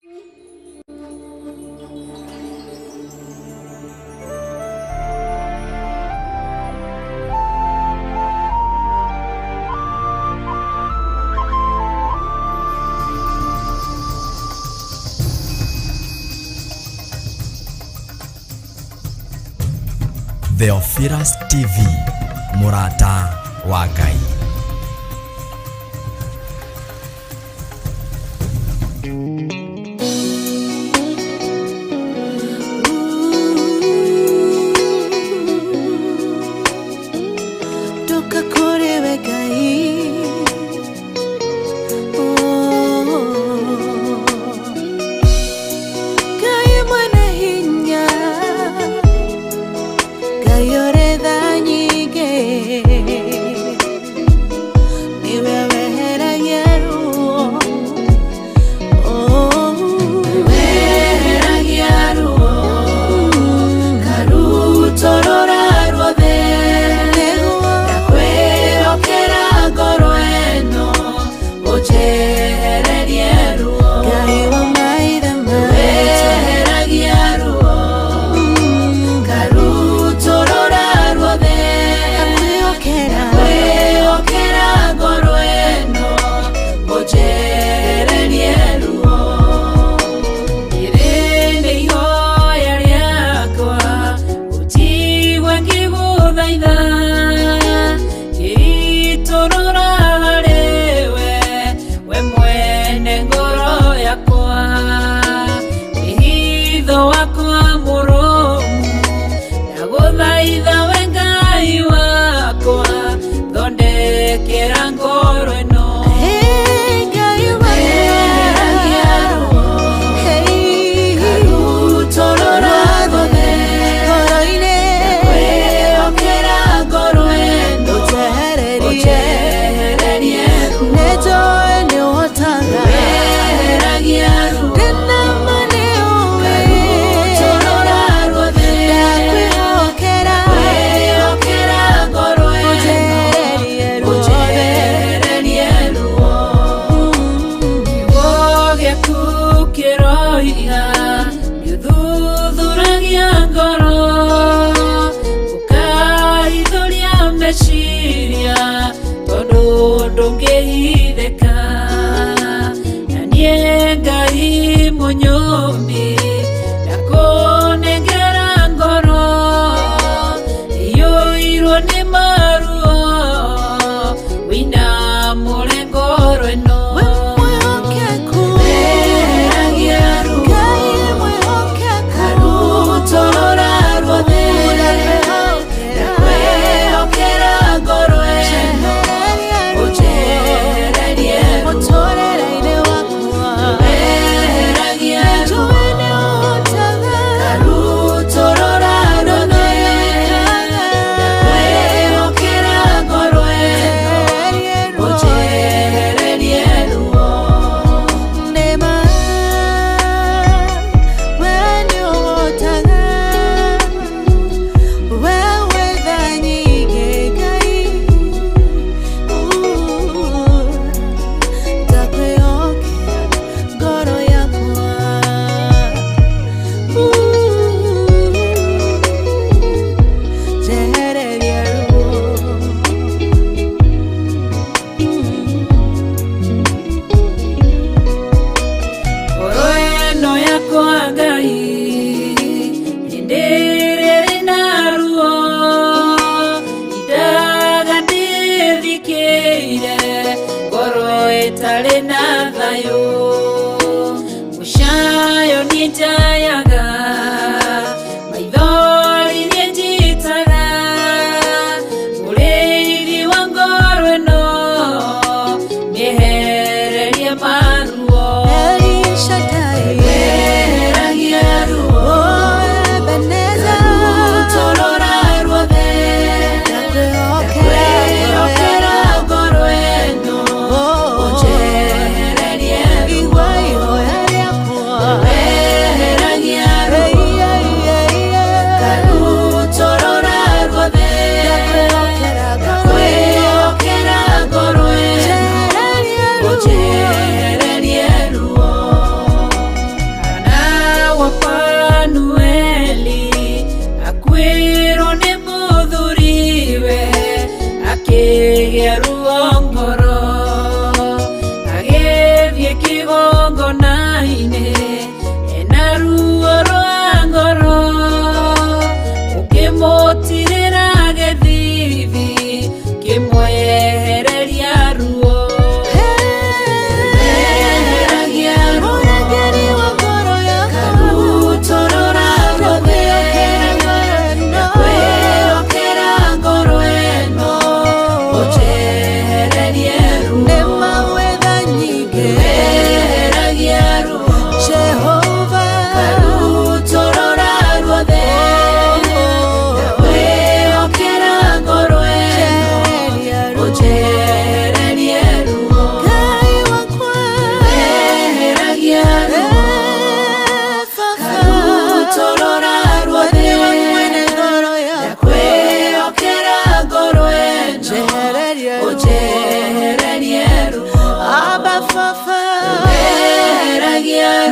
Theophilus TV, Murata wa Ngai.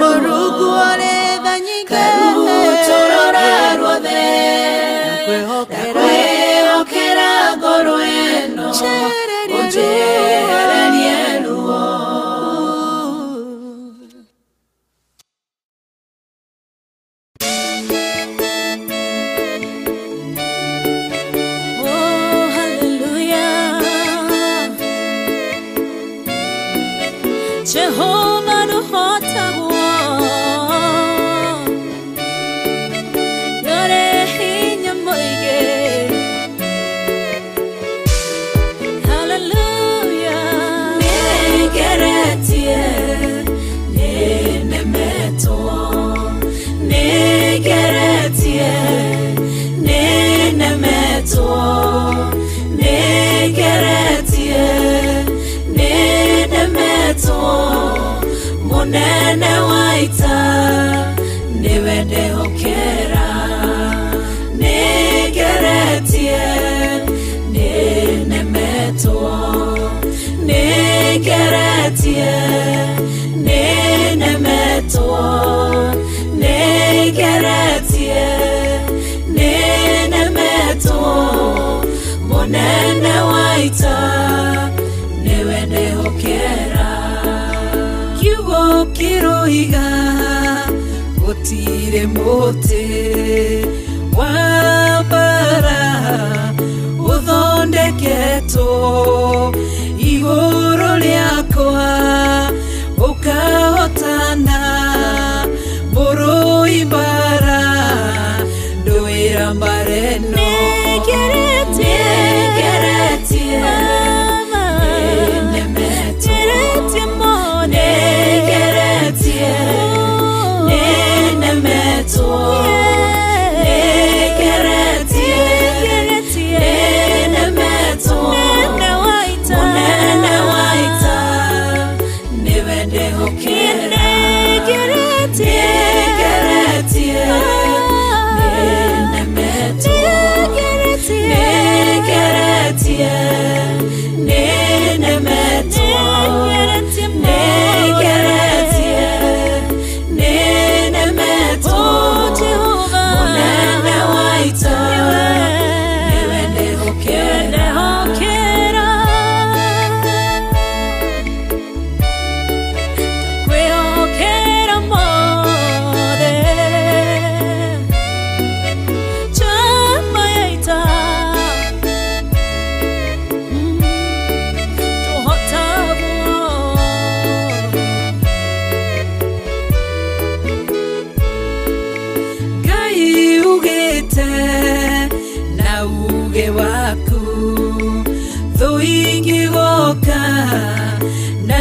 Mũrungu ũrĩ tha nyingĩ karutorora ruothe nakwĩhokera ngoro ĩno ũnjehererie ruo. Jehovah nuhotaguo yore hinya mũingĩ. Hallelujah. Nĩngeretie, nĩnemetwo, nĩngeretie, nĩnemetwo, nĩngeretie, nĩnemetwo, mũnene wa ita nĩwe ndĩhokera. Nĩngeretie, nĩnemetwo, nĩngeretie, nĩnemetwo, nĩngeretie, nĩnemetwo, mũnene wa ita nĩwe ndĩhokera. Kiugo kĩroiga gũtirĩ mũtĩ wa mbara ũthondeketwo igũrũ rĩakwa ũkahotana mũrũi mbara ndũĩra mbara ĩno.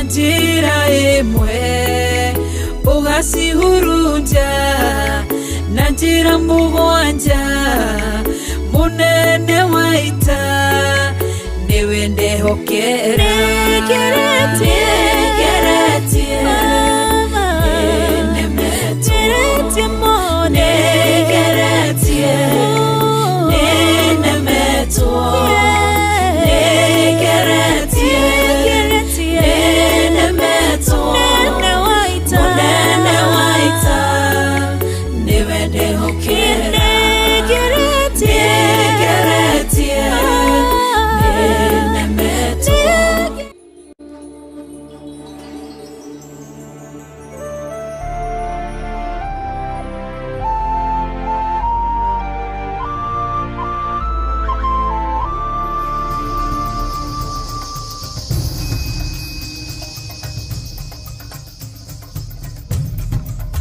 Njĩra ĩmwe ũgacihurunja na njĩra mũgwanja, mũnene wa ita nĩwe ndĩhokera. Nĩngeretie, nĩnemetwo, nĩngeretie, nĩnemetwo,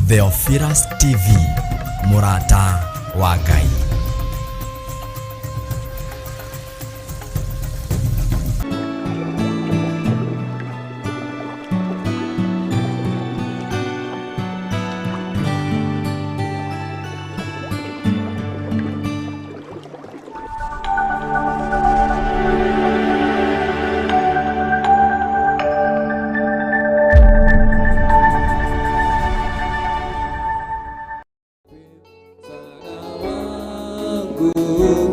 Theophilus TV, Murata wa Ngai.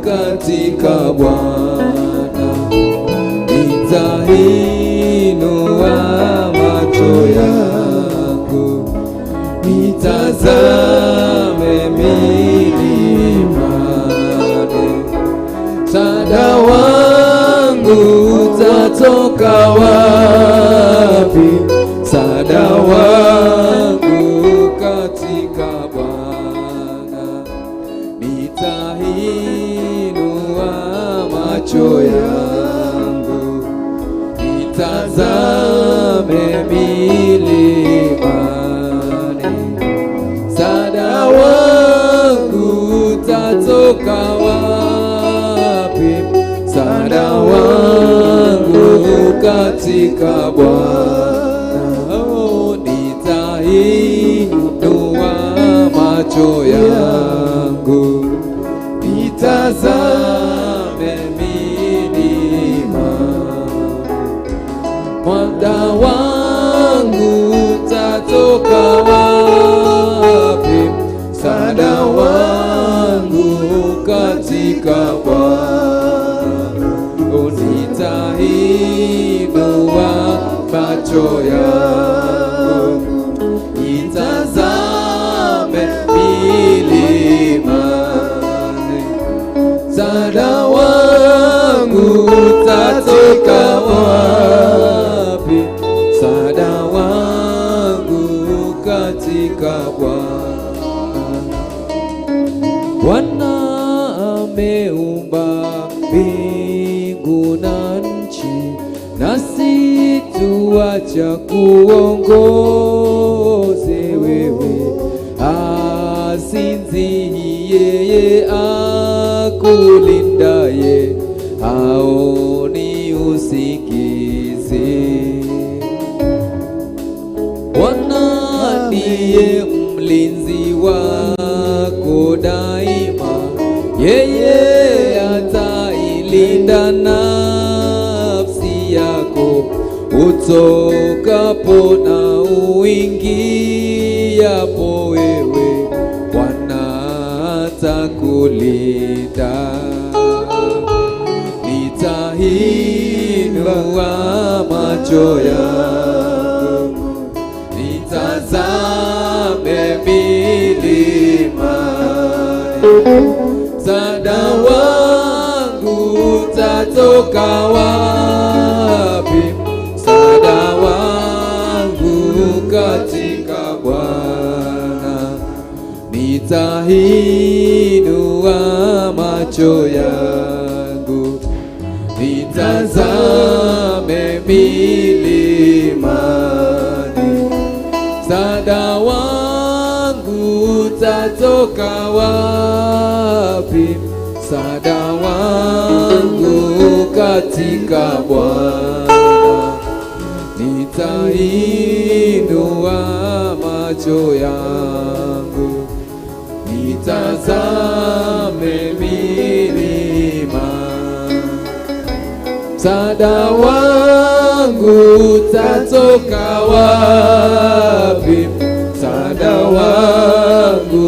Katika Bwana nitainua macho yangu. nitazame milimani, msaada wangu utatoka wapi? Msaada wangu katika Bwana. Nitainua macho yangu nitazame milimani, msaada wangu utatoka wapi? Msaada wangu katika Bwana. Nitainua macho yangu nitazame milimani, mwanga wangu utatoka wapi? Msaada wangu katika Bwana. Nitainua macho yangu nitazame milimani, msaada wangu utatoka wapi? Msaada wangu katika Bwana. Bwana ameumba mbingu na nchi, nasi tuacha kuongoze wewe. Asinzii yeye akulindaye, haoni usingizi. Bwana ndiye mlinzi wako daima, yeye atailinda nafsi yako, utokapo na uingiapo wewe, Bwana atakulinda. Nitainua macho yangu nitazame milimani, msaada wangu utatoka wapi? Msaada wangu katika Bwana. Nitainua macho yangu nitazame milimani, msaada wangu utatoka wapi? Msaada wangu katika Bwana. Nitainua macho yangu nitazame milimani, msaada wangu utatoka wapi? Msaada wangu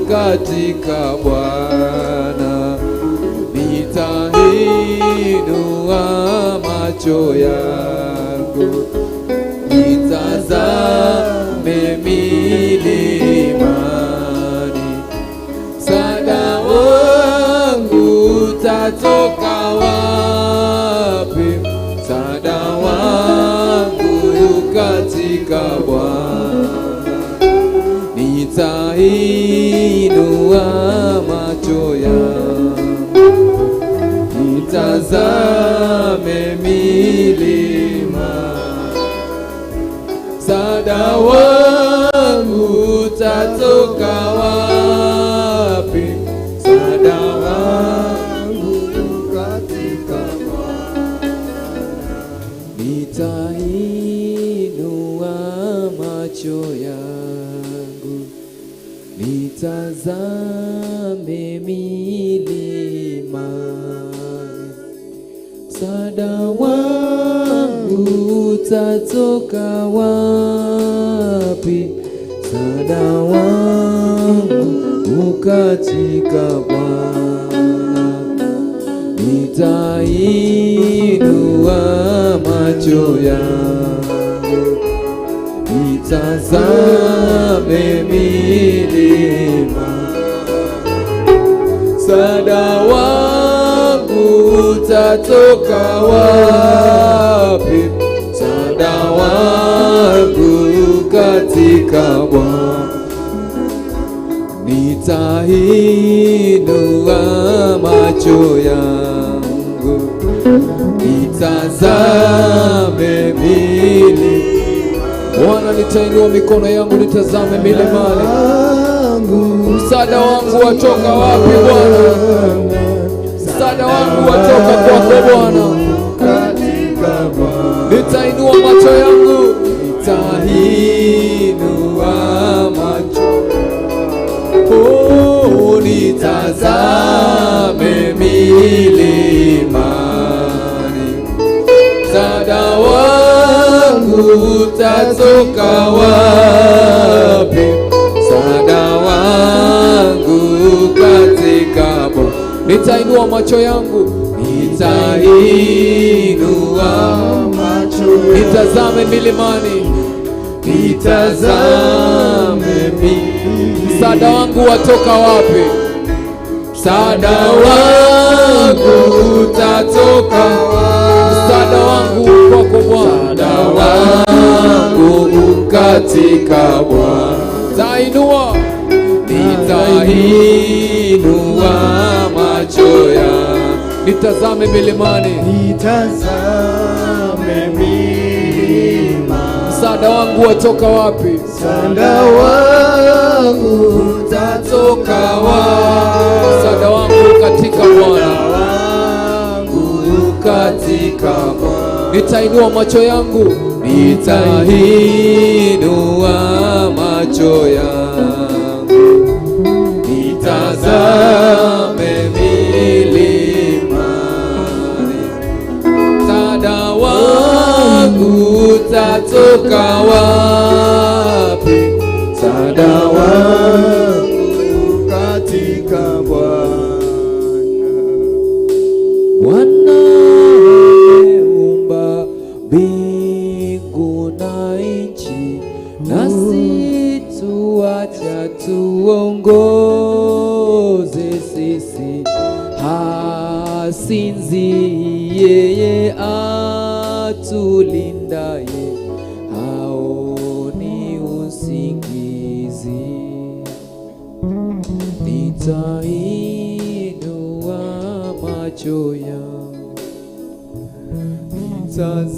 katika Bwana. Nitainua macho yangu nitazame milimani, msaada wangu utatoka wapi? Msaada wangu katika Bwana. Nitainua macho yangu nitazame milima, msaada wangu utatoka wapi? Msaada wangu katika Bwana. Nitainua macho yangu nitazame milima, msaada wangu utatoka wapi? Msaada wangu katika Bwana. Nitainua macho yangu nitazame milima, msaada wangu utatoka wapi? Msaada wangu katika Bwana. Nitainua macho yangu nitazame milima. Bwana, nitainua mikono yangu nitazame milimani. Msaada wangu watoka wapi Bwana? Msaada wangu watoka kwako Bwana. Nitainua macho yangu, nitainua macho, oh, nitazame milimani. Msaada wangu utatoka wapi? Msaada wangu katika Bwana. Nitainua macho yangu, nitainua macho, nitazame milimani, nitazame milimani. Msaada wangu watoka wapi? Msaada wangu utatoka wapi? Msaada wangu kwako Bwana. Msaada wangu katika Bwana. Nitainua macho yangu nitazame milimani, nitazame milima. Msaada wangu watoka wapi? Msaada wangu utatoka wapi? Msaada wangu katika Bwana. Katika Bwana. Nitainua macho yangu, nitainua macho yangu nitazame milimani. Msaada wangu utatoka wapi? Msaada wangu katika Bwana. Bwana ameumba mbingu na nchi, nasi tuacha tuongoze sisi. Hasinzi yeye atulindaye, haoni usingizi. Nitainua macho yangu, nitazame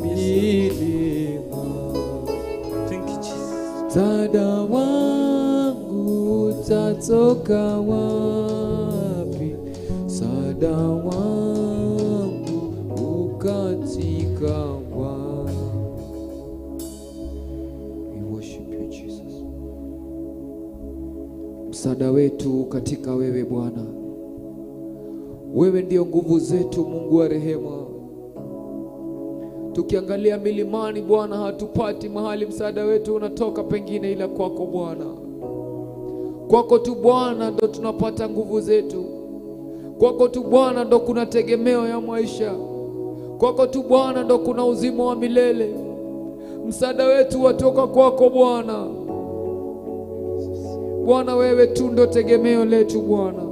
milima. Msaada wangu utatoka wapi? Msaada wangu katika Bwana. We worship you Jesus. Msaada wetu katika wewe Bwana. Wewe ndio nguvu zetu, Mungu wa rehema. Tukiangalia milimani Bwana, hatupati mahali msaada wetu unatoka pengine ila kwako Bwana. Kwako tu Bwana ndo tunapata nguvu zetu. Kwako tu Bwana ndo kuna tegemeo ya maisha. Kwako tu Bwana ndo kuna uzima wa milele. Msaada wetu watoka kwako Bwana. Bwana, wewe tu ndo tegemeo letu Bwana.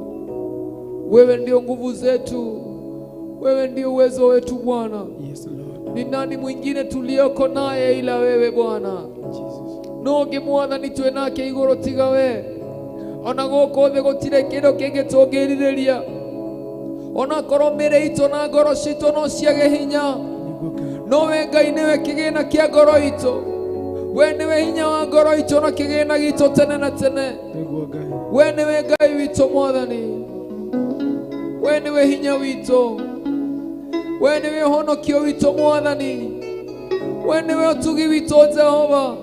Wewe ndio nguvu zetu. Wewe ndio uwezo wetu Bwana. Yes, Lord. Ni nani mwingine tulioko naye ila wewe Bwana? Noge mwathani twe nake iguru tiga we. Ona goko the gotire kindo kingitungiriria. Ona korwo mere ito na ngoro cito no ciage hinya. No we Ngai niwe kigina kia ngoro ito. We niwe hinya wa ngoro ito na kigina gitu tene na tene. We niwe Ngai wito mwathani. We niwe hinya wito. We niwe honokio wito mwathani. We niwe utugi wito Jehova.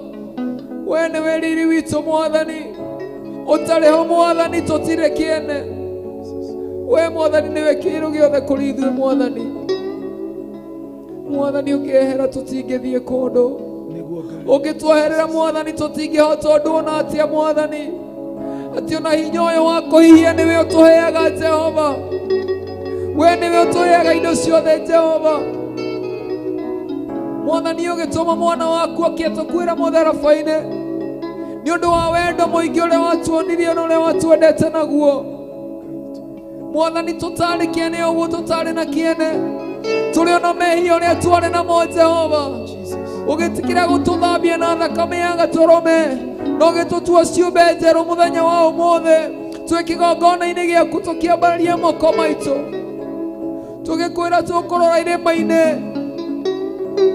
We niwe riri wito mwathani. Utariho mwathani tutire kiene. We mwathani niwe kiru giothe kuri ithuĩ mwathani. Mwathani ũngĩehera tũtingĩthiĩ kũndũ. Ũngĩtweherera mwathani tũtingĩhota ũndũ ona atĩa mwathani. Atĩ ona hinya ũyũ wa kũhihia nĩwe ũtũheaga Jehova. We niwe ũtũheaga indo ciothe Jehova. Mwathani ũgĩtũma mwana waku akĩtũkuĩra mũtharaba-inĩ nĩ ũndũ wa wendo mũingĩ ũrĩa watuonirie na ũrĩa watuendete naguo. Mwathani, tũtarĩ kĩene ũguo tũtarĩ na kĩene, tũrĩ ona mehia ũrĩa twarĩ namo Jehova, ũgĩtikĩra gũtũthambia na thakame ya gatũrũme na ũgĩtũtua ciũmbe njerũ mũthenya wa ũmũthĩ, twĩ kĩgongona-inĩ gĩaku tũkĩambararia moko maitũ, tũgĩkwĩra tũkũrora irĩma-inĩ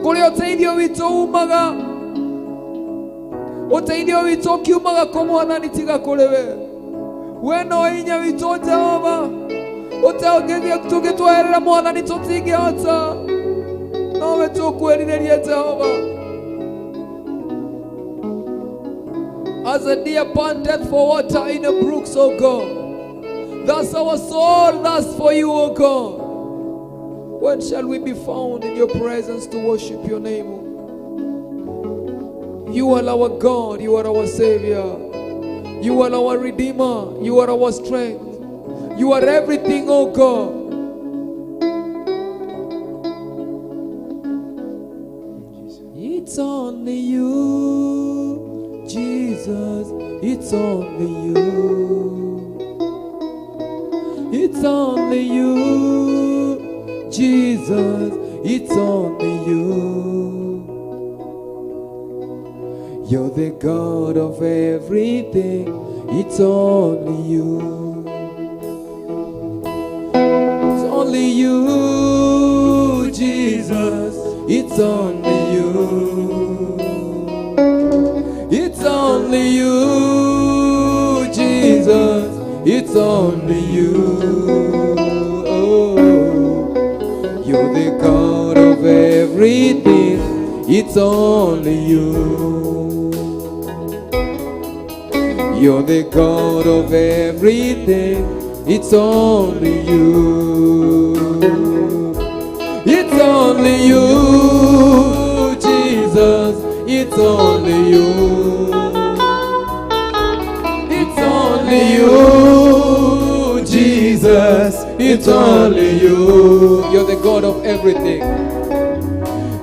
kũrĩa ũteithio witũ umaga. Ũteithio witũ ũkiumaga kũ Mwathani tiga kũrĩ we? We no hinya witũ Jehova, ũteũngĩthia tũgĩtweherera Mwathani tũtingĩhota, nowe tũkwĩrirĩria Jehova. As a deer panteth for water in the brooks, O God, thus our soul thirsts for you, O God. When shall we be found in your presence to worship your name? You are our God, you are our Savior, you are our Redeemer, you are our strength, you are everything, O God. It's only you, Jesus, it's only you. It's only you, Jesus, it's only you. You're the God of everything, it's only you. It's only you, Jesus, it's only you. It's only you, Jesus, it's only you. Oh, you're the God of everything, it's only you. You're the God of everything, it's only you. It's only you, Jesus, it's only you. It's only you, Jesus, it's only you. You're the God of everything.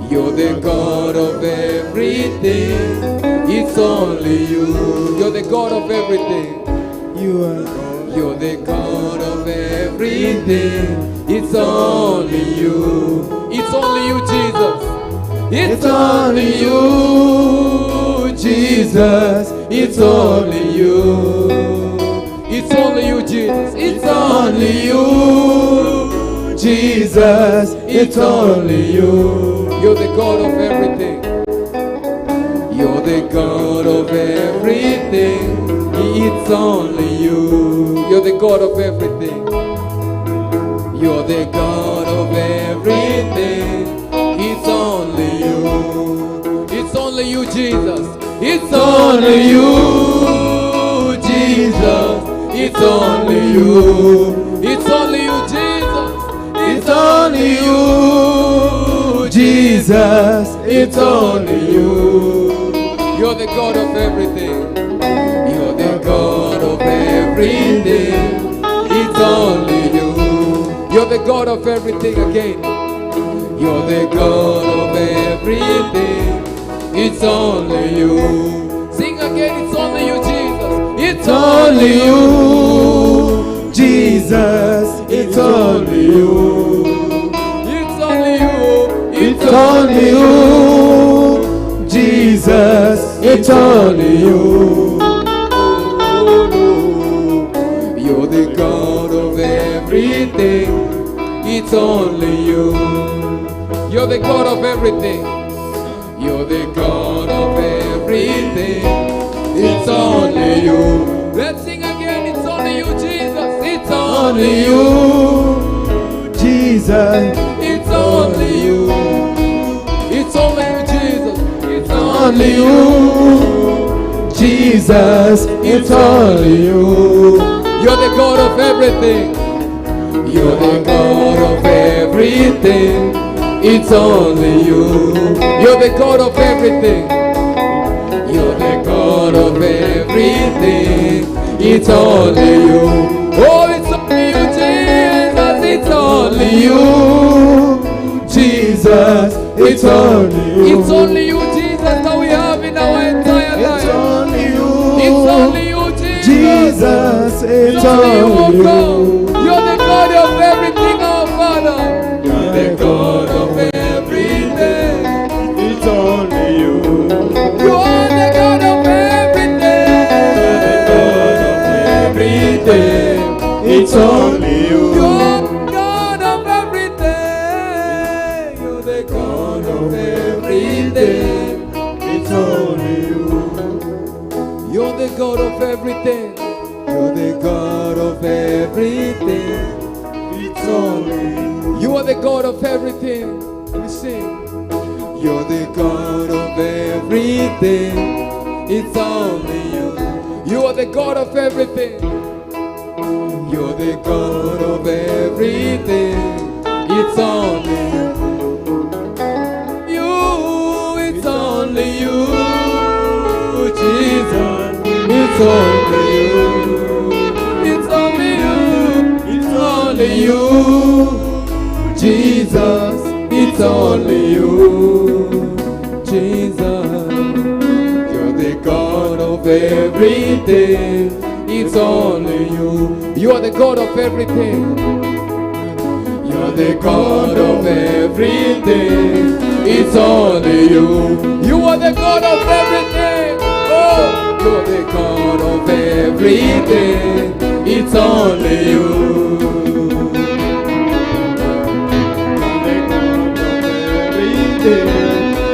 You're the God of everything, it's only you. You're the God of everything. You are God. You're the God of everything, it's only you. It's only you, Jesus. It's only you, Jesus. It's only you. It's only you, Jesus. It's only you, Jesus. It's only you. You're the God of everything. You're the God of everything. It's only you. You're the God of everything. You're the God of everything. It's only you. It's only you, Jesus. It's only you, Jesus. It's only you. It's only you, Jesus. It's only you, Jesus. It's only you. You're the God of everything. You're the God of everything. It's only you. You're the God of everything again. You're the God of everything. It's only you. Sing again. It's only you, Jesus. It's only you, Jesus. It's only you. It's only you. It's only you, Jesus. It's only you. Oh, no. You're the God of everything. It's only you. You're the God of everything. You're the God of everything. It's only you. Let's sing again. It's only you, Jesus. It's only you, Jesus. It's only you. It's only you, Jesus. It's only you, Jesus. It's only you. You're the God of everything. You're the God of everything. It's only you. You're the God of everything. You're the God of everything. It's only you. Oh, it's only you, Jesus. It's only you, Jesus. It's only you. It's only you, Jesus, that we have in our entire life. It's only you. only you, oh God. You're the God of everything, our Father. You're the God of everything. It's only you. You are the God of everything. It's only you. You're the God of everything. You're the God of everything. It's only you. You're the God of everything. You're the God of everything. It's only you. You are the God of everything. Let me sing. You're the God of everything. It's only you. You are the God of everything. You're the God of everything. It's only you. It's only you. Jesus. It's only you. It's only you. It's only you. Jesus. It's only you. Jesus. You're the God of everything. It's only you. You are the God of everything. You're the God of everything. It's only you. You are the God of everything. Oh, You're the God of everything. It's only you.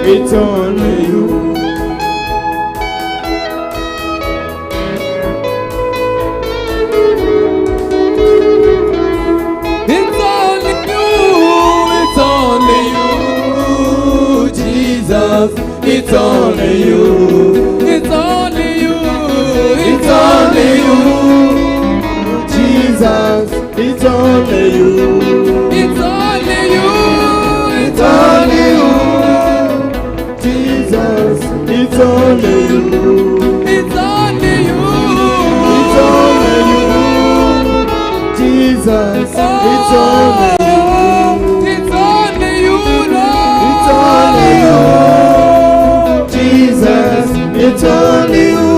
It's only you. it's only you. It's only you. Jesus. It's only you. It's only you. It's only you. Jesus. It's only you. It's only you. It's only you. Jesus. It's only you. It's only you. It's only you. Jesus. It's only you. It's only you, Lord. It's only you. Jesus. It's only you.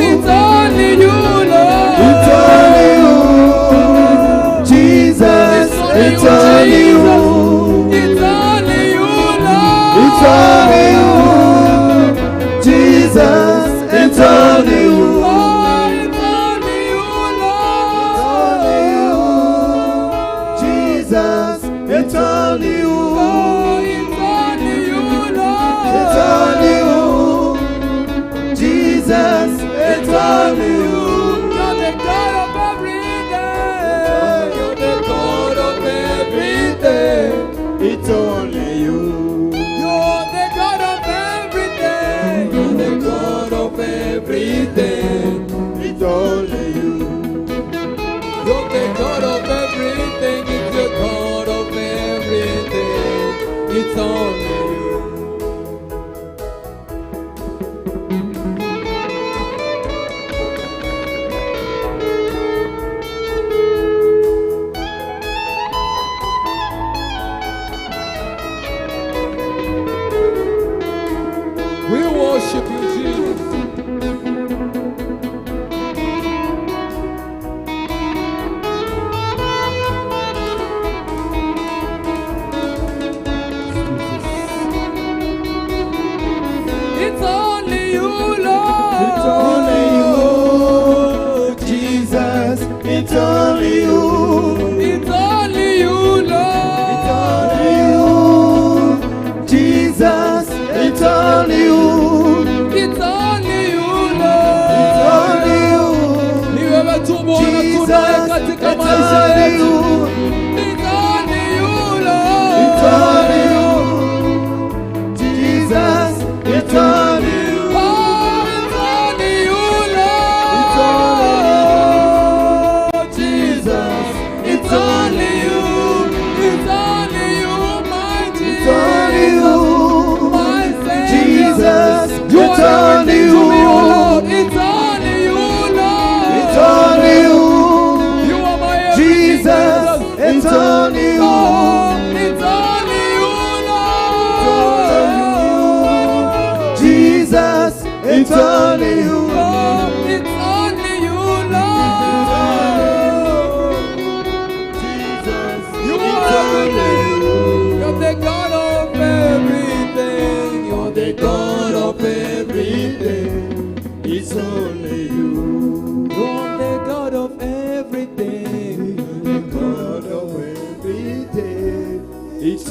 It's only you, Lord. It's only you. Jesus. It's only you. It's only you, Lord. It's only you. Jesus. It's only you. Oh, it's only you, Lord. Jesus. It's only you. Oh, it's only you, Lord. It's only you. Jesus. It's only you. You're the God of everything. You're the God of everything. It's only you. You're the God of everything. You're the God of everything. It's only you. You're the God of everything. It's the God of everything. It's only you. We worship you, Jesus. It's only you, Lord. It's only you. Jesus. It's only you. It's only you, Lord. It's only you. Jesus. It's only you. It's only you, It's Lord. only you. Ni wewe tu Bwana tunaye Jesus. katika It's maisha only yetu. you. It's only you, Lord. It's only you. Jesus. It's only you. Oh, it's only you, It's Lord. Jesus. It's only you. It's only you, my It's only Jesus. you. My Savior. Jesus. You It's are only everything to me, oh you. Lord. It's only you, Lord. It's only you. You are my everything, Jesus. It's only you. Oh, it's only you, Lord. Jesus. It's only you. Oh, it's only you, Lord.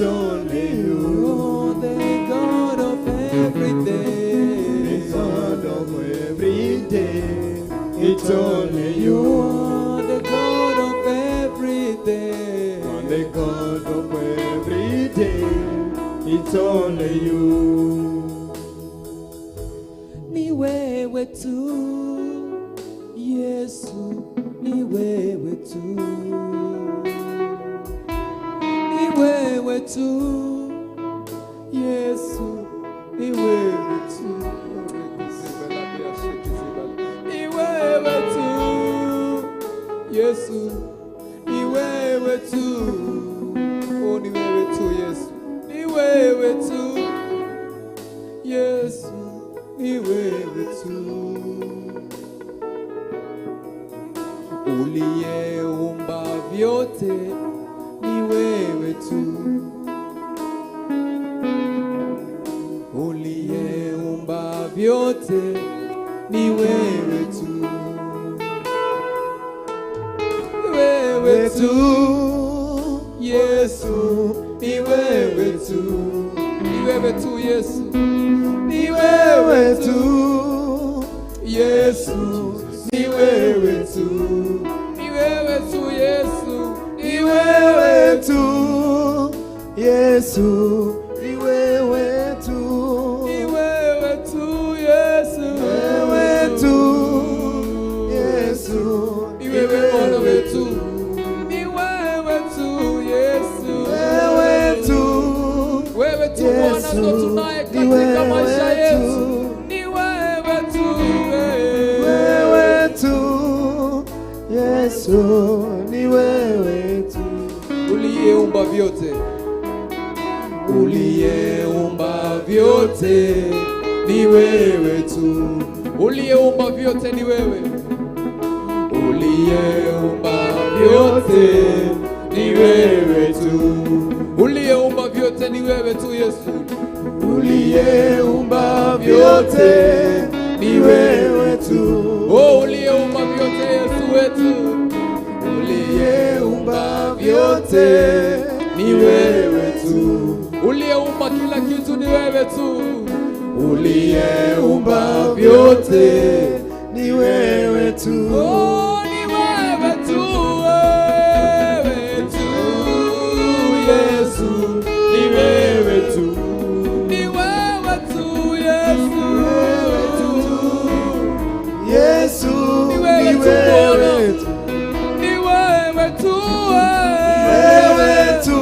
it's only you, the God of everything, the God of everything, it's only you, the God of everything, the God of everything, it's only you. Ni wewe tu, Yesu, ni wewe tu. Ni wewe tu, Yesu, ni wewe tu. Ni wewe tu, Yesu, ni wewe tu. Oh, ni wewe tu, Yesu, ni wewe tu, Yesu, ni wewe tu. Uliyeumba vyote ni wewe tu. Uliyeumba vyote ni wewe tu. Wewe tu, Yesu, ni wewe tu. Ni wewe tu, Yesu, ni wewe tu, Yesu, ni wewe tu. Ni wewe tu, Yesu, ni wewe tu, Yesu, ni wewe tu. Ni wewe tu, Yesu, wewe tu, Yesu, ni wewe Bwana wetu. Ni wewe tu, Yesu, wewe tu, wewe tu Bwana ndo tunaye katika maisha yetu. Ni wewe tu, wewe tu, Yesu, ni wewe tu. Uliyeumba vyote, uliyeumba vyote, ni wewe tu. Uliyeumba vyote ni wewe. Uliyeumba vyote ni wewe tu. Uliyeumba vyote ni wewe tu, Yesu. Uliyeumba vyote ni wewe tu. Oh, uliyeumba vyote, Yesu wetu. Uliyeumba vyote ni wewe tu. Uliyeumba kila kitu ni wewe tu. Uliyeumba vyote ni wewe tu. Oh, ni wewe tu, wewe tu, Yesu, ni wewe tu. Ni wewe tu, Yesu, wewe tu, Yesu, ni wewe tu. Ni wewe tu, wewe tu,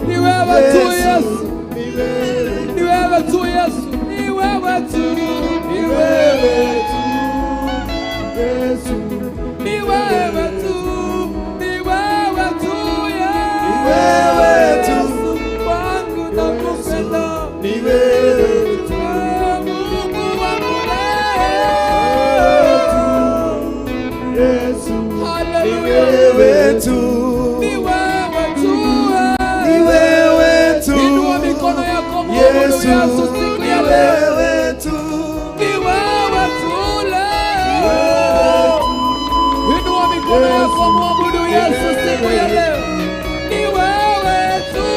ni wewe tu, Yesu, ni wewe tu, Yesu, ni wewe tu, ni wewe tu, Yesu, ni wewe tu, ni wewe tu, ni wewe tu, wangu nakupenda, ni wewe tu, Mungu wangu Yesu, haleluya, ni wewe tu, ni wewe tu, ni wewe tu, inua mikono yako Yesu, siku ya leo, wewe tu, ni wewe tu leo. Inua mikono yako mwabudu Yesu siku ya leo. Ni wewe tu,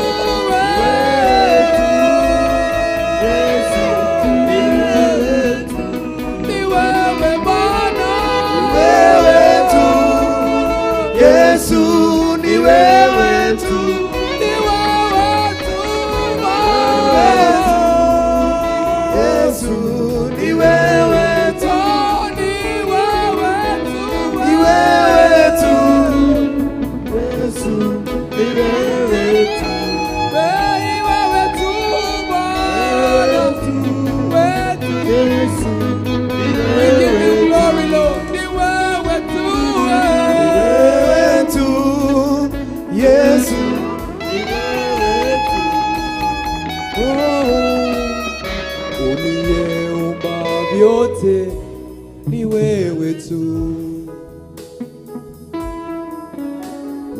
Yesu, ni wewe tu, ni wewe Bwana, wewe tu, Yesu, ni wewe tu, ni wewe tu Bwana, Yesu, ni wewe tu, ni wewe tu, ni wewe tu, Yesu, ni wewe tu, ni wewe tu Bwana, wetu Yesu, ni wewe glory Lord, ni wewe tu, wewe tu, Yesu, ni wewe tu. Oh, uliyeumba vyote ni wewe tu.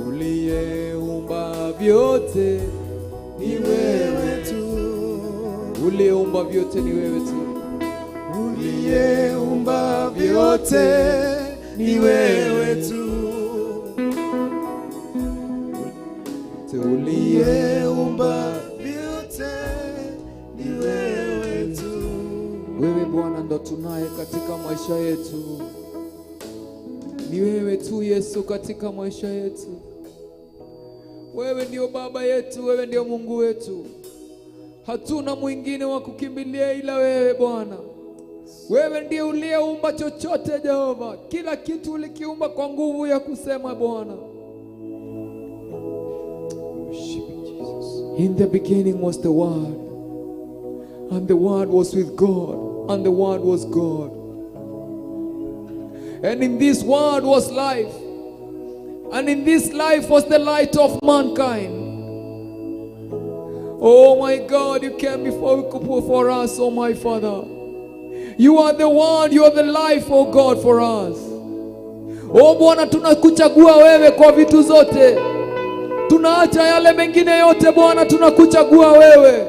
Uliyeumba vyote ni wewe tu. Uliyeumba vyote ni wewe tu. Uliyeumba vyote ni wewe tu. Uliyeumba ndo tunaye katika maisha yetu. Ni wewe tu Yesu katika maisha yetu. Wewe ndio Baba yetu, wewe ndio Mungu wetu. Hatuna mwingine wa kukimbilia ila wewe Bwana. Wewe ndiye uliyeumba chochote Jehova. Kila kitu ulikiumba kwa nguvu ya kusema Bwana. In the beginning was the Word, and the Word was with God, and the Word was God. And in this Word was life, and in this life was the light of mankind. Oh my God, you came before us, oh my Father. You are the one, you are the life, oh God, for us. Oh Bwana, tunakuchagua wewe kwa vitu zote. Tunaacha yale mengine yote Bwana, tunakuchagua wewe.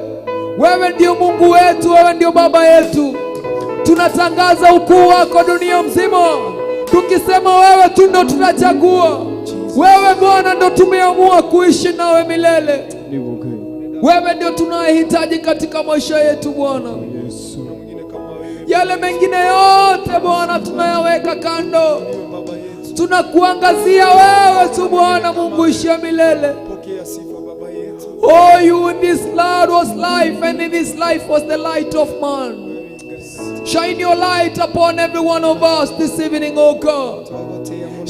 Wewe ndio Mungu wetu, wewe ndio Baba yetu. Tunatangaza ukuu wako dunia mzima, tukisema wewe tu ndo tunachagua. Wewe Bwana ndo tumeamua kuishi nawe milele. Wewe ndio tunayehitaji katika maisha yetu Bwana. Yale mengine yote Bwana tunayaweka kando. Tunakuangazia wewe tu Bwana, Mungu ishia milele. Oh, you in this Lord was life, and in this life was the light of man. Shine your light upon every one of us this evening, oh God.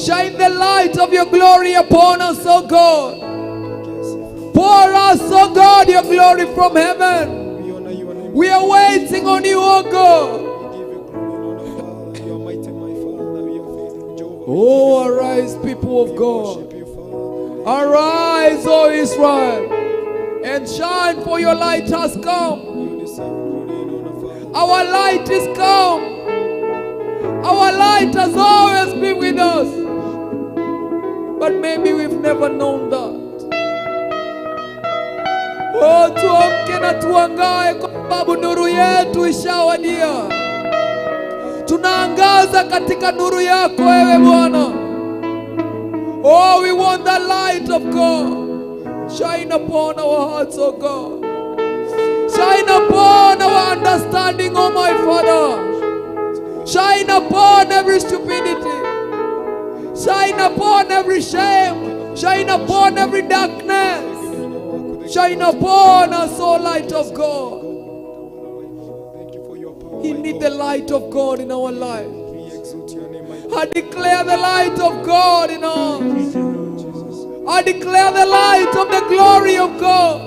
Shine the light of your glory upon us, oh God. Pour us, oh God, your glory from heaven. We are waiting on you, oh God. Oh, arise, people of God. Arise, O Israel, and shine, for your light has come. Our light is come. Our light has always been with us, but maybe we've never known that. Oh, tuamke na tuangae kwa sababu nuru yetu ishawadia. Tunaangaza katika nuru yako wewe Bwana. Oh, we want the light of God. Shine upon our hearts, oh God. Shine upon our understanding, oh my Father. Shine upon every stupidity. Shine upon every shame. Shine upon every darkness. Shine upon us, oh light of God. We need the light of God in our life. I declare the light of God in us. I declare the light of the glory of God.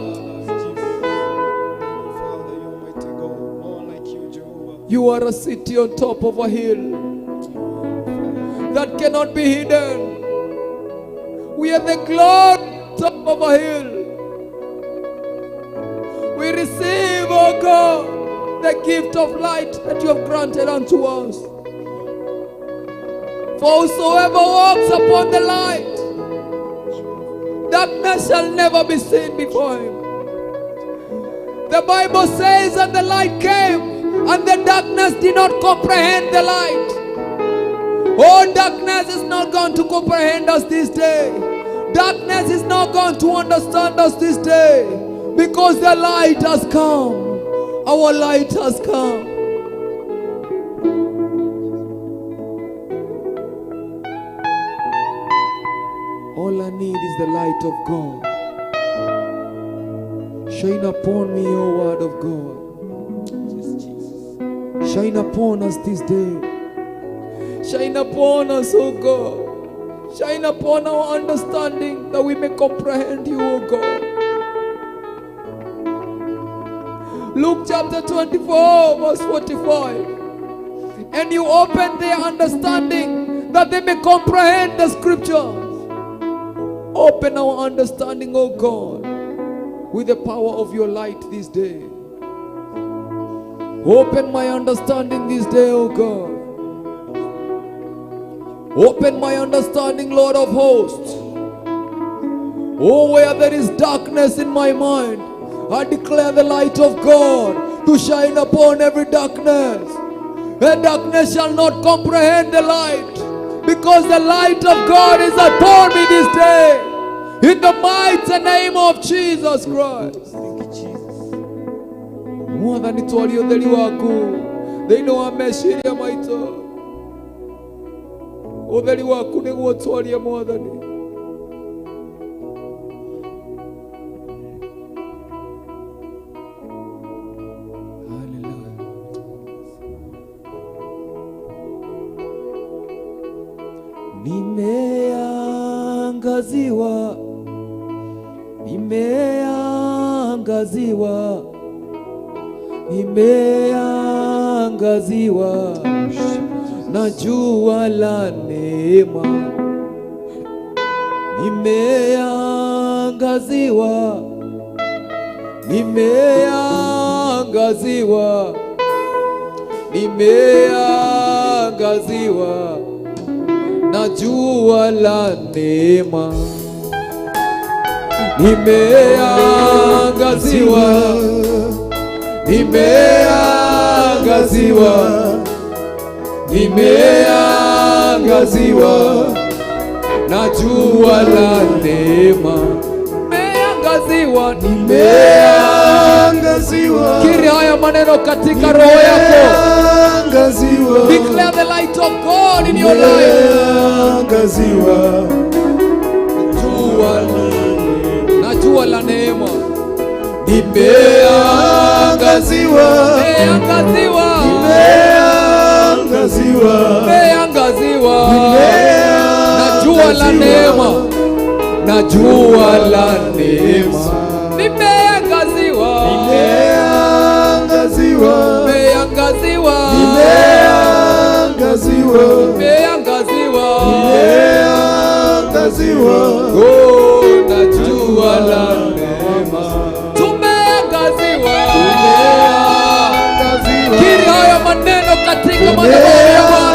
You are a city on top of a hill that cannot be hidden. We are the glory on top of a hill. We receive, oh God, the gift of light that you have granted unto us. For whosoever walks upon the light, darkness shall never be seen before him. The Bible says that the light came, and the darkness did not comprehend the light. Oh, darkness is not going to comprehend us this day. Darkness is not going to understand us this day, because the light has come. Our light has come. All I need is the light of God. Shine upon me, O word of God. Shine upon us this day. Shine upon us, O God. Shine upon our understanding, that we may comprehend you, O God. Luke chapter 24 verse 45. And you open their understanding, that they may comprehend the scriptures. Open our understanding, O God, with the power of your light this day. Open my understanding this day, O God. Open my understanding, Lord of hosts. Oh, where there is darkness in my mind, I declare the light of God to shine upon every darkness. And darkness shall not comprehend the light, because the light of God is upon me this day. In the mighty name of Jesus Christ. thĩinĩ wa meciria maitũ. Ũtheri waku nĩguo twarie Mwathani. Nimeangaziwa, nimeangaziwa, nimeangaziwa na jua la neema. Nimeangaziwa, nimeangaziwa, nimeangaziwa na jua la neema. Nimeangaziwa, nimeangaziwa, nimeangaziwa na jua la neema. Nimeangaziwa, nimeangaziwa. Kiri haya maneno katika roho yako. Declare the light of God in your life. Nimeangaziwa na jua la neema. Nimeangaziwa, nimeangaziwa, nimeangaziwa na jua la neema, na jua la neema. Nimeangaziwa, nimeangaziwa, nimeangaziwa, nimeangaziwa, nimeangaziwa, nimeangaziwa, oh, na jua la neema. Tumeangaziwa, tumeangaziwa. Kiri haya maneno katika madhabahu ya Bwana.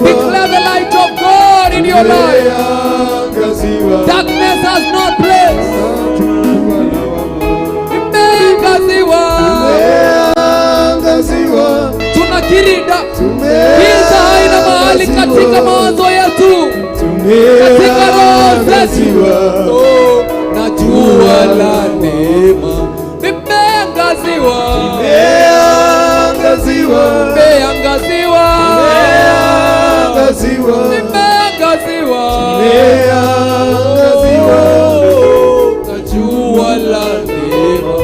Declare the light of God in your life. Darkness has no place. Nimeangaziwa, tunakirinda giza haina mahali katika mawazo yetu, katika roho zetu. Oh, na jua la neema. Nimeangaziwa, nimeangaziwa, nimeangaziwa, nimeangaziwa, nimeangaziwa na jua la neema.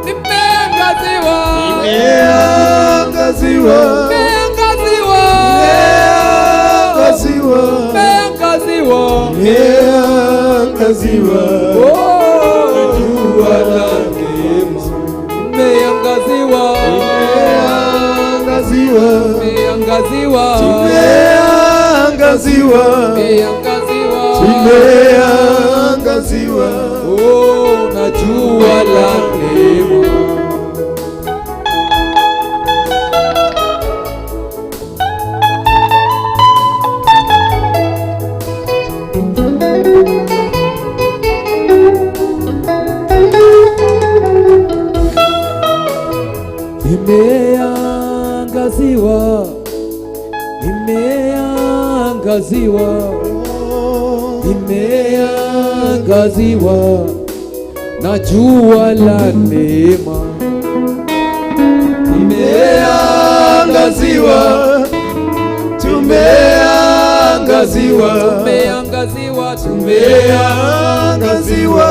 Nimeangaziwa, nimeangaziwa, nimeangaziwa, nimeangaziwa, nimeangaziwa, oh, jua la neema. Nimeangaziwa, nimeangaziwa, nimeangaziwa, nimeangaziwa, nimeangaziwa, oh, na jua la neema. Nimeangaziwa, nimeangaziwa, nimeangaziwa na jua la neema. Nimeangaziwa, tumeangaziwa, tumeangaziwa, tumeangaziwa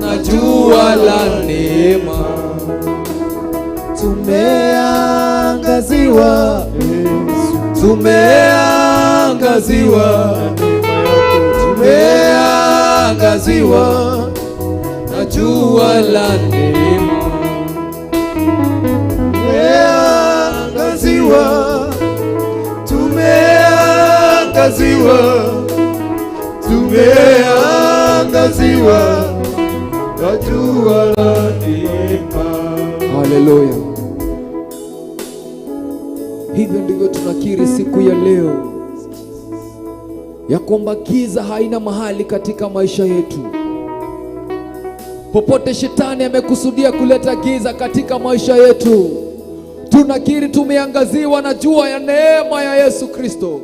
na jua la neema. Tumeangaziwa, tumeangaziwa, tumeangaziwa na jua la neema. Tumeangaziwa, tumeangaziwa, tumeangaziwa na jua la neema. Haleluya. Hivyo ndivyo tunakiri siku ya leo ya kwamba giza haina mahali katika maisha yetu. Popote shetani amekusudia kuleta giza katika maisha yetu, tunakiri tumeangaziwa na jua ya neema ya Yesu Kristo.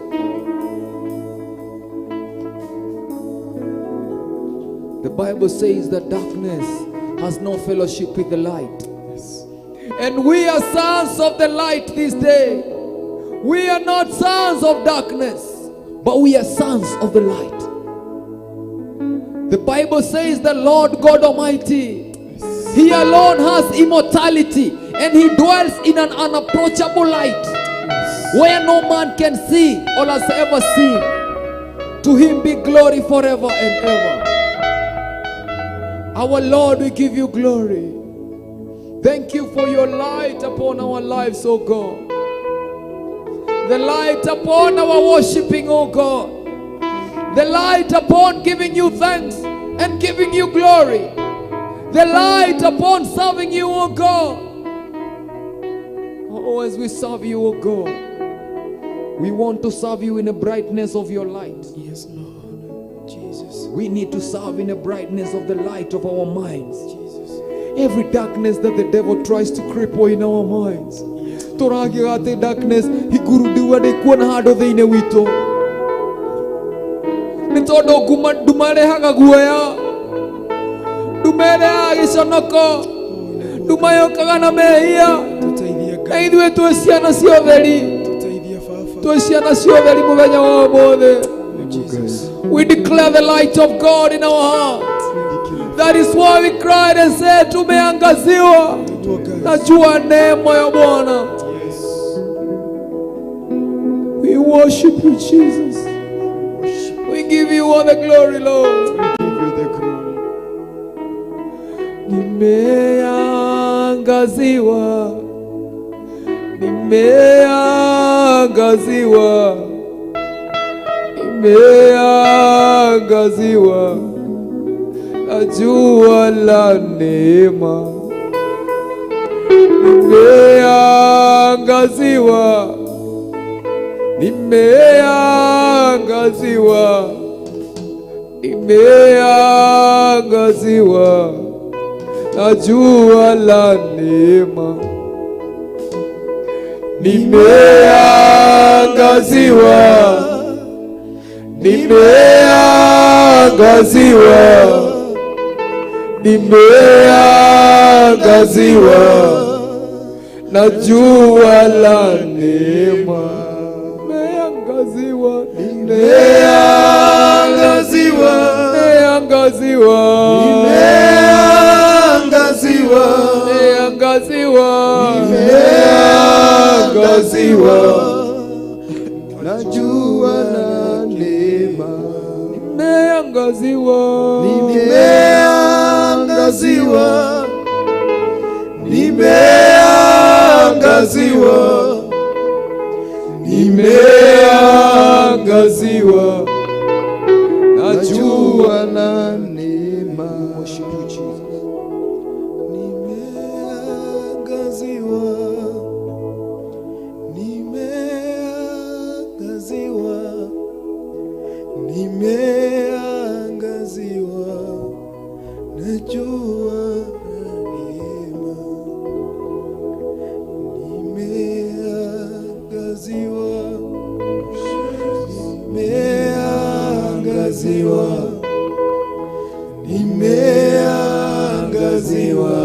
The Bible says that darkness has no fellowship with the light. And we are sons of the light this day. We are not sons of darkness, but we are sons of the light. The Bible says the Lord God Almighty, He alone has immortality, and He dwells in an unapproachable light where no man can see or has ever seen. To Him be glory forever and ever. Our Lord, we give you glory. Thank you for your light upon our lives, oh God. The light upon our worshiping, oh God. The light upon giving you thanks and giving you glory. The light upon serving you, oh God. Oh, as we serve you, oh God, we want to serve you in the brightness of your light. Yes, Lord. Jesus. We need to serve in the brightness of the light of our minds. Jesus. Every darkness that the devil tries to cripple in our minds. Toragirate darkness, higurudiwa de kuona hado theine wito. Nitodo dumare haga guaya. Dumere agisonoko. Dumayo kagana mehia. Na idwe tuesiana sioveri. Tuesiana sioveri muvenya wa mothe. We declare the light of God in our heart. That is why we cried and said, tumeangaziwa na jua neema ya Bwana. We worship you, Jesus. We give you all the glory, Lord. We give you the glory. Nimeangaziwa, nimeangaziwa, nimeangaziwa na jua la neema. Nimeangaziwa, nimeangaziwa, nimeangaziwa na jua la neema. Nimeangaziwa, nimeangaziwa, nimeangaziwa na jua la neema. Nimeangaziwa, nimeangaziwa, nimeangaziwa, nimeangaziwa, nimeangaziwa na jua la neema. Nimeangaziwa, nimeangaziwa, nimeangaziwa, nimeangaziwa na jua la neema. Nimeangaziwa, nimeangaziwa na jua la neema. Nimeangaziwa, nimeangaziwa, nimeangaziwa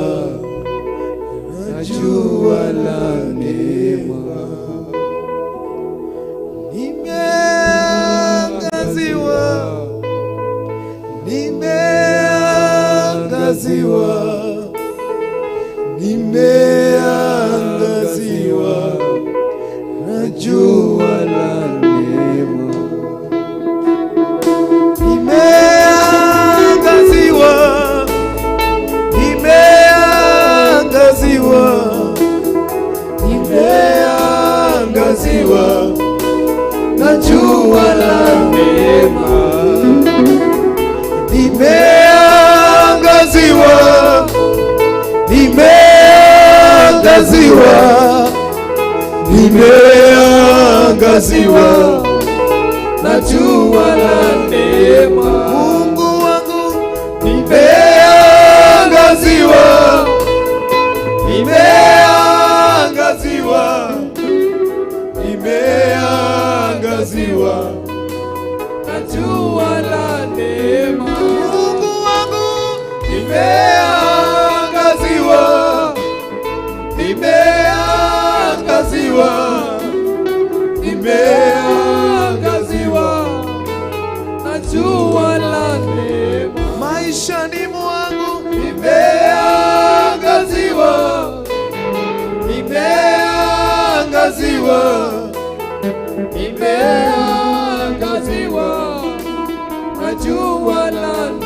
na jua la neema. Nimeangaziwa, nimeangaziwa, nimeangaziwa na jua la neema. Nimeangaziwa, nimeangaziwa, nimeangaziwa na jua la neema. Nimeangaziwa, nimeangaziwa, nimeangaziwa na jua la neema. Mungu wangu, nimeangaziwa, nimeangaziwa, nimeangaziwa na jua la neema. Mungu wangu, nimeangaziwa, nimeangaziwa na jua la neema. Maishani mwangu nimeangaziwa, nimeangaziwa, nimeangaziwa na jua la neema.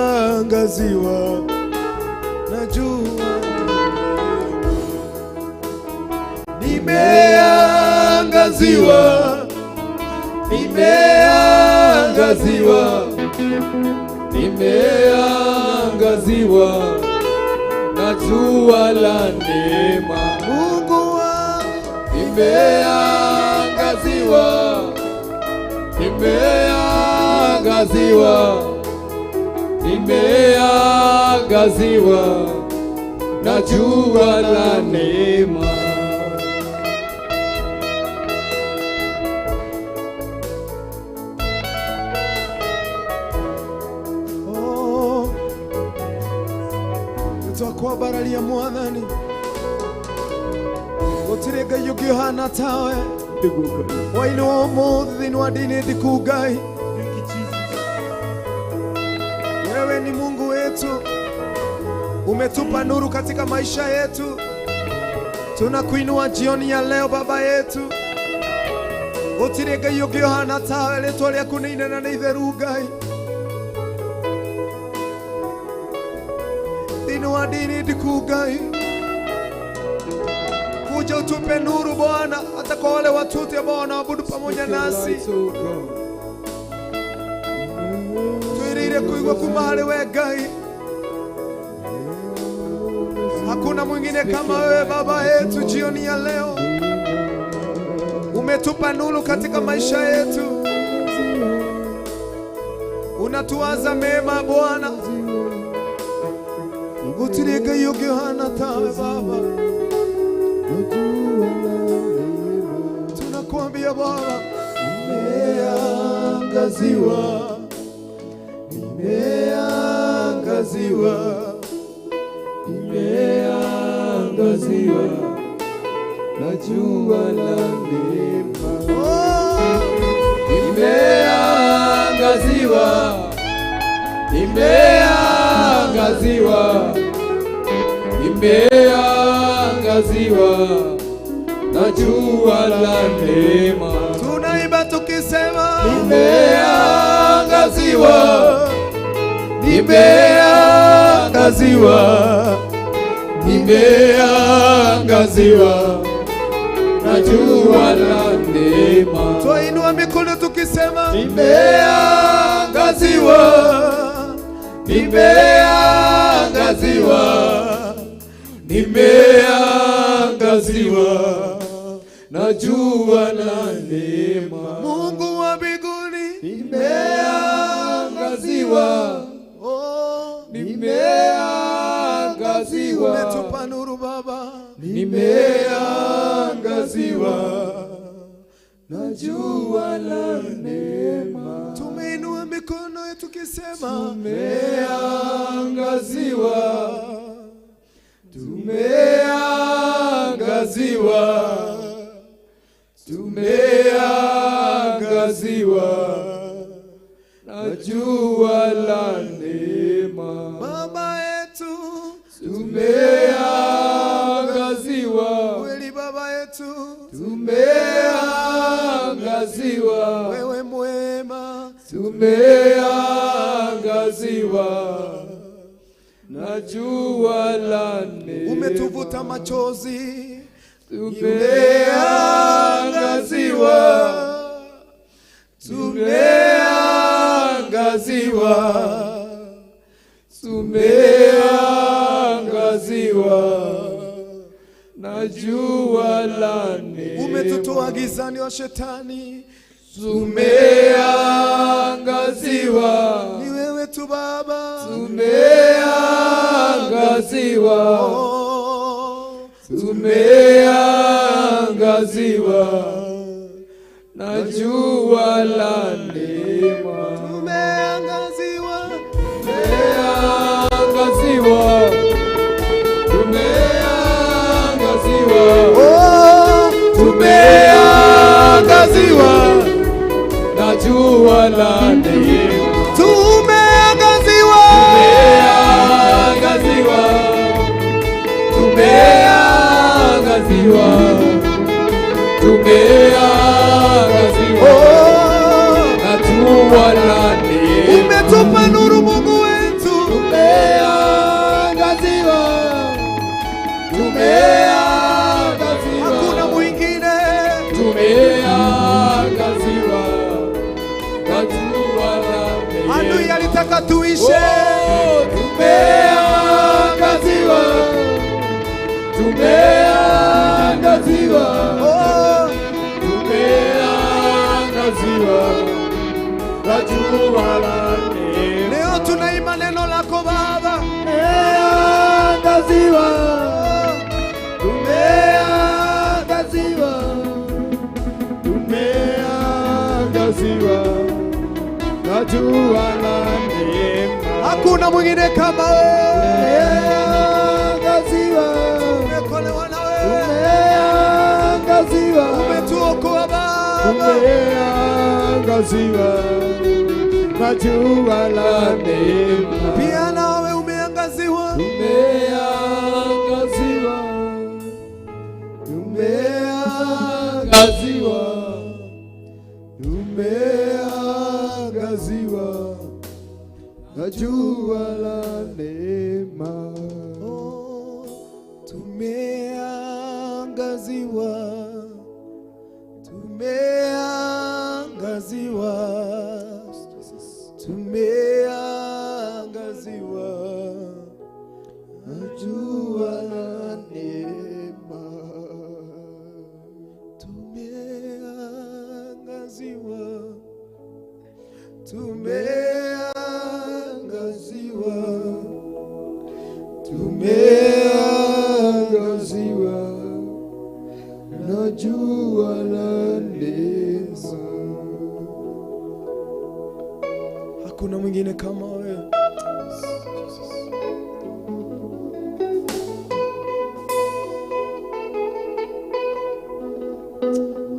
Nimeangaziwa na jua, nimeangaziwa, nimeangaziwa, nimeangaziwa na jua la neema. Mungu wangu nimeangaziwa, nimeangaziwa, nimeangaziwa na jua la neema. Oh, nitwa baralia mwathani gutirega yugihana tawe waino muthi ni wadini Ndiku Ngai. Wewe ni Mungu wetu, umetupa nuru katika maisha yetu. Tunakuinua jioni ya leo Baba yetu. Gutirega yugihana tawe letwa ryaku ni inene na itheru Ngai. Thini wa dini Ndiku Ngai, kuja utupe nuru Bwana, hata kwa wale watoto ambao wanaabudu pamoja nasi. Tuirire kuigwa kumahali we Ngai. Hakuna mwingine kama wewe Baba yetu. Jioni ya leo umetupa nuru katika maisha yetu, unatuwaza mema Bwana. Gutirega yugihana tawe Baba, tunakuambia Baba, nimeangaziwa, nimeangaziwa, nimeangaziwa na jua la neema. Nimeangaziwa, nimeangaziwa, nimeangaziwa na jua la neema. Tunaimba tukisema nimeangaziwa, nimeangaziwa, nimeangaziwa na jua la neema. twainua mikono tukisema nimeangaziwa, nimeangaziwa, nimeangaziwa na jua la neema. Mungu wa mbinguni, nimeangaziwa, nimeangaziwa, umetupa nuru Baba, nimeangaziwa na jua la neema. tumeinua mikono yetu tukisema tumeangaziwa, tumeangaziwa, tumeangaziwa na jua la neema. Baba yetu, tumeangaziwa, kweli Baba yetu, tumeangaziwa, wewe mwema, tumeangaziwa na jua la neema. umetuvuta machozi, tumeangaziwa, tumeangaziwa, tumeangaziwa na jua la neema. umetutoa gizani wa shetani, tumeangaziwa, tumeangaziwa, tumeangaziwa na jua la neema. Tumeangaziwa, tumeangaziwa, tumeangaziwa, tumeangaziwa na jua la neema. Tumeangaziwa, tumeangaziwa, tumeangaziwa, tumeangaziwa na jua la neema. Umetupa nuru Mungu wetu. Tumeangaziwa, tumeangaziwa, hakuna mwingine. Tumeangaziwa na jua la neema. Adui alitaka tuishe. Tumeangaziwa, tumeangaziwa, tumeangaziwa na jua la neema. Leo tunaimba neno lako Baba. Tumeangaziwa, tumeangaziwa, tumeangaziwa na jua la neema. Hakuna mwingine kama wewe. Tumekolewa na wewe. Tumeangaziwa, umetuokoa Baba. Tumeangaziwa na jua la neema. Pia nawe umeangaziwa. Tumeangaziwa, tumeangaziwa, tumeangaziwa na jua la neema. Tumeangaziwa, tumeangaziwa, tumeangaziwa na jua la neema. Tumeangaziwa, tumeangaziwa, tumeangaziwa na jua la neema. Hakuna mwingine kama wewe.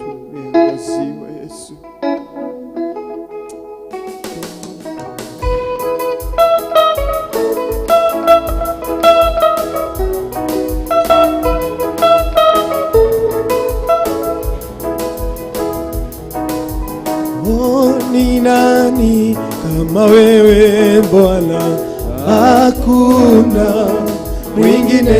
Tumeangaziwa Yesu. Ni nani kama wewe Bwana? Hakuna mwingine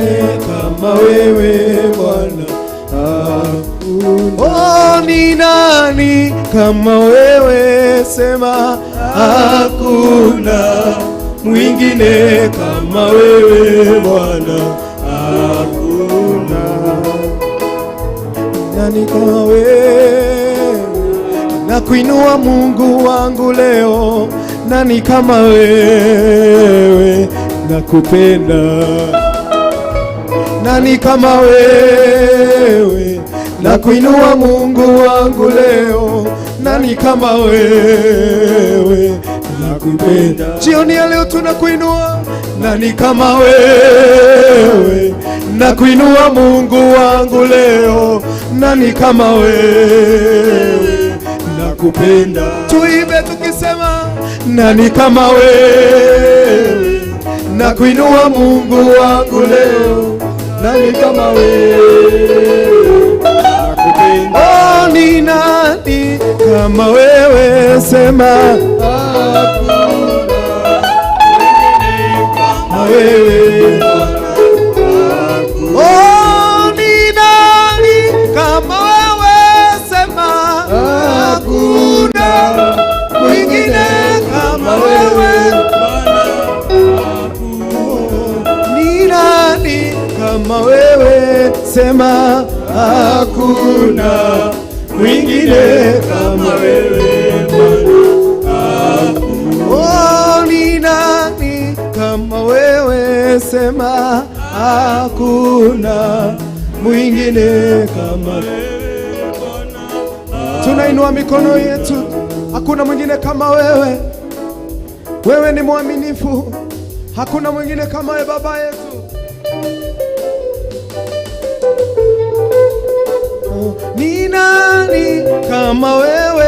kama wewe Bwana. Hakuna. Ni nani kama wewe? Sema hakuna mwingine kama wewe Bwana. Hakuna. Nani kama wewe? Na kuinua Mungu wangu leo. Nani kama wewe? Nakupenda. Nani kama wewe? Na kuinua Mungu wangu leo. Nani kama wewe? Nakupenda. Jioni ya leo tunakuinua. Nani kama wewe? Na kuinua Mungu wangu leo. Nani kama wewe? Nakupenda. Tuimbe tukisema nani kama wewe? Na kuinua Mungu wangu leo. Nani kama wewe? Nakupenda. Oh, ni nani kama wewe? Sema hakuna kama wewe. Oh, ni nani kama wewe? Sema hakuna mwingine kama wewe. Ni nani kama wewe? Sema hakuna mwingine kama wewe. Oh, ni nani kama wewe? Sema hakuna mwingine kama wewe. Tunainua mikono yetu, hakuna mwingine kama wewe. Wewe ni mwaminifu, hakuna mwingine kama wewe Baba yetu. Ni nani kama wewe?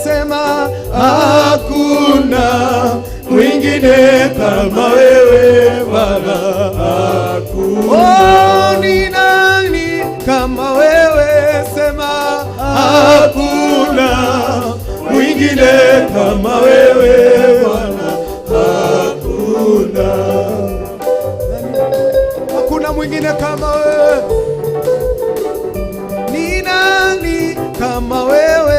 Sema hakuna mwingine kama wewe Baba. Oh, ni nani kama wewe? Sema hakuna mwingine kama wewe Bwana. Hakuna mwingine kama wewe. Ni nani kama wewe?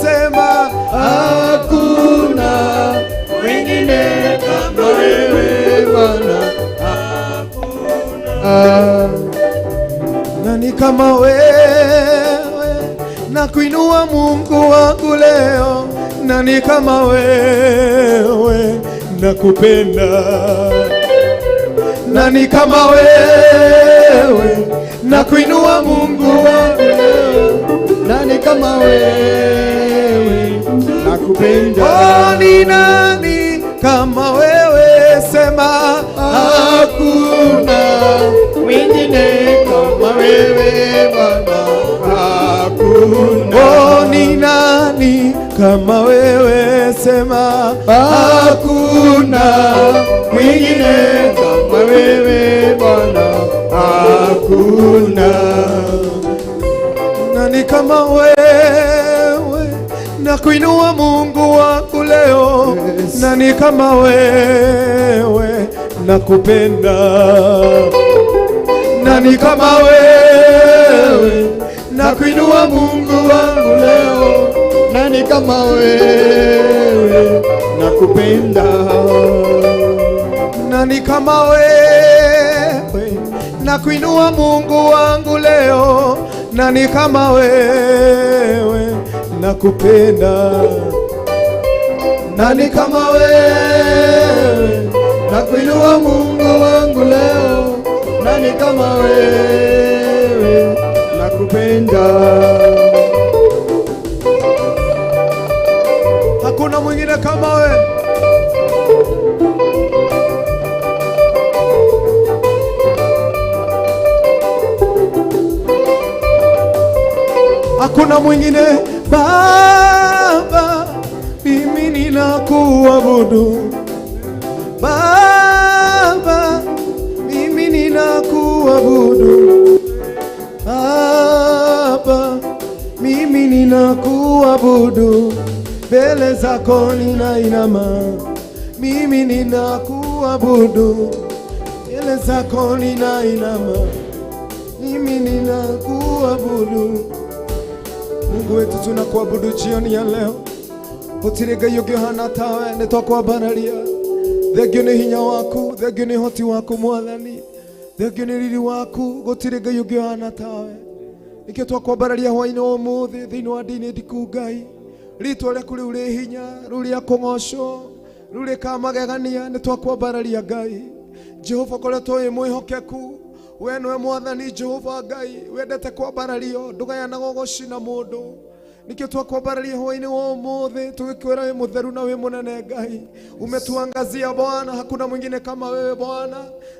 Sema hakuna mwingine kama wewe Bwana. Nani kama wewe? Na kuinua Mungu wangu leo. Nani kama wewe? Na kupenda. Nani kama wewe? Na kuinua Mungu wangu leo. Nani kama wewe? Na kupenda. Oh, ni nani kama wewe? Sema hakuna mwingine kama wewe Baba. Hakuna. Oh, ni nani kama wewe? Sema hakuna mwingine kama wewe Bwana. Hakuna. Nani kama wewe? Na kuinua Mungu wangu leo. Nani kama wewe? Na kupenda. Nani kama wewe? Na kuinua Mungu wangu leo. Nani kama wewe? Na kupenda. Nani kama wewe? Na kuinua Mungu wangu leo. Nani kama wewe? Na kupenda. Nani kama wewe? Na kuinua Mungu wangu leo. Nani kama wewe? Na kupenda. Hakuna mwingine kama wewe. Hakuna mwingine Baba, mimi ninakuabudu Baba, mimi ninakuabudu Baba, mimi ninakuabudu, mbele zako ninainama, mimi ninakuabudu, mbele zako ninainama, mimi ninakuabudu. Mungu wetu tunakuabudu jioni ya leo. Utirega yohana tawe nitwakwambararia. Thengio ni hinya waku, thengio ni hoti waku Mwathani, thengio ni riri waku, gutirega yohana tawe. Nikio twakwambararia hwa-ini umuthi thiini wa ndini Ndiku Ngai. Ritwa rĩaku rĩu rĩ hinya, rĩu rĩa kũng'ocwo, rĩu rĩkamagegania, nĩtwakwambararia Ngai. Jehova koretwo wĩ mwĩhokeku, we nĩwe Mwathani Jehova Ngai, wendete kwambarario, ndũgayanaga gũcina mũndũ. Nikio twakwambararia hwa-ini wa umuthi, tugikwĩra wĩ mũtheru na wĩ mũnene Ngai. Umetuangazia Bwana, hakuna mwingine kama wewe Bwana.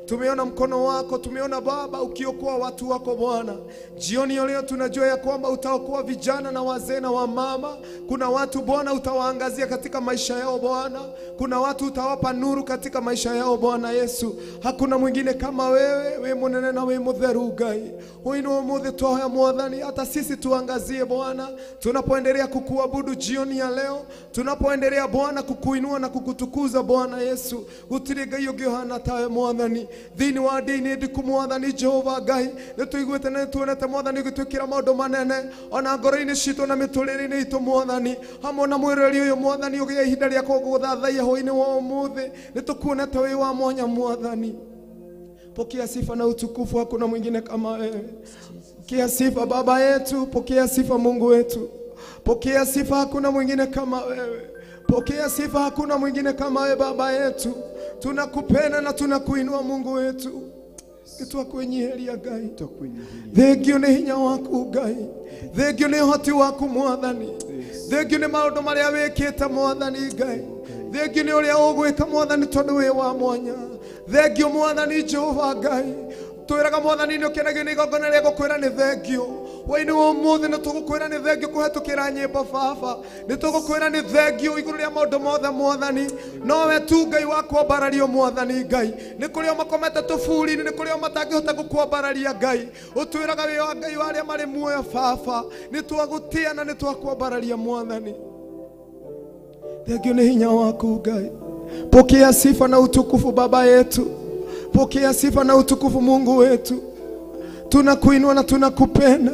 Tumeona mkono wako, tumeona Baba ukiokoa watu wako Bwana. Jioni leo tunajua ya kwamba utaokoa vijana na wazee na wamama. Kuna watu Bwana utawaangazia katika maisha yao Bwana. Kuna watu utawapa nuru katika maisha yao Bwana Yesu. Hakuna mwingine kama wewe, we munene na we mutheru Ngai. Hwa-ini wa umuthi twahoya Mwathani, hata sisi tuangazie Bwana. Tunapoendelea kukuabudu jioni ya leo, tunapoendelea Bwana kukuinua na kukutukuza Bwana Yesu. Gutiri Ngai ungi uhana tawe Mwathani, thiini wa ndini Ndiku Mwathani Jehova Ngai. Nituiguite na tuonete Mwathani gitwikira maundu manene ona ngoro-ini citu na miturire-ini itu Mwathani. Hamwe na mwirori uyu Mwathani ugie ihinda riako guthathaiya hwa-ini wa umuthi, nitukuonete wi wa mwanya Mwathani. Pokea sifa na utukufu, hakuna mwingine kama wewe. Pokea sifa Baba yetu, pokea sifa Mungu wetu. Pokea sifa, hakuna mwingine kama wewe. Pokea sifa, hakuna mwingine kama wewe Baba yetu. Tunakupenda na tunakuinua Mungu wetu. Nĩtwakwenyiheria Ngai. Thengio nĩ hinya waku Ngai. Thengio nĩ ũhoti waku Mwathani. Thengio nĩ maũndũ marĩa wĩkĩte Mwathani Ngai. Thengio nĩ ũrĩa ũgwĩka Mwathani tondũ wĩ wa mwanya. Thengio Mwathani Jehova Ngai. Twĩraga Mwathani nĩ ũkenagio nĩ igongona rĩa gũkwĩra nĩ thengio. Hwa-inĩ wa ũmũthĩ nĩ tũgũkwĩra nĩ thengio kũhetũkĩra nyĩmbo Baba. Nĩ tũgũkwĩra nĩ thengio igũrũ rĩa maũndũ mothe Mwathani. Nowe tu Ngai wa kwambarario Mwathani Ngai. Nĩ kũrĩ o makomete tũburi-inĩ, nĩ kũrĩ o matangĩhota gũkwambararia Ngai. Ũtwĩraga wĩ wa Ngai wa arĩa marĩ muoyo Baba. Nĩ twagũtĩa na nĩ twakwambararia Mwathani. Thengio nĩ hinya waku Ngai. Pokea sifa na utukufu Baba yetu. Pokea sifa na utukufu Mungu wetu. Tunakuinua na tunakupenda.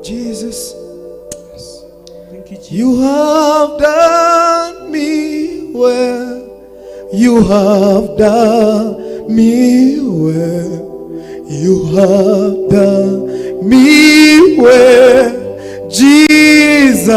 Jesus. You have done me well. You have done me well. You have done me well. Jesus.